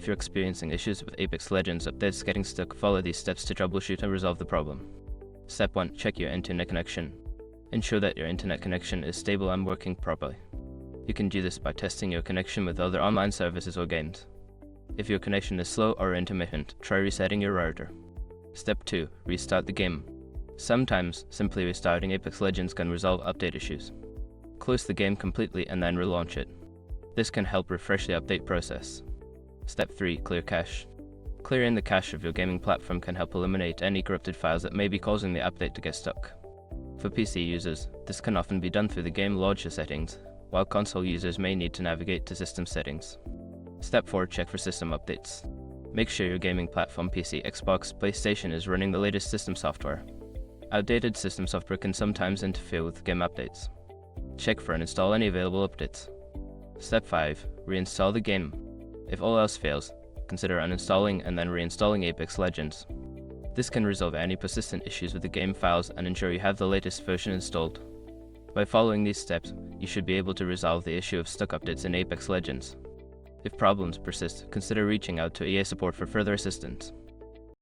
you're experiencing issues with Apex Legends updates getting stuck, follow these steps to troubleshoot and resolve the problem. Step 1. Check your internet connection. Ensure that your internet connection is stable and working properly. You can do this by testing your connection with other online services or games. If your connection is slow or intermittent, try resetting your router. Step 2. Restart the game. Sometimes, simply restarting Apex Legends can resolve update issues. Close the game completely and then relaunch it. This can help refresh the update process. Step 3. Clear cache. Clearing the cache of your gaming platform can help eliminate any corrupted files that may be causing the update to get stuck. For PC users, this can often be done through the game launcher settings, while console users may need to navigate to system settings. Step 4. Check for system updates. Make sure your gaming platform PC, Xbox, PlayStation is running the latest system software. Outdated system software can sometimes interfere with game updates. Check for and install any available updates. Step 5. Reinstall the game. If all else fails, consider uninstalling and then reinstalling Apex Legends. This can resolve any persistent issues with the game files and ensure you have the latest version installed. By following these steps, you should be able to resolve the issue of stuck updates in Apex Legends. If problems persist, consider reaching out to EA support for further assistance.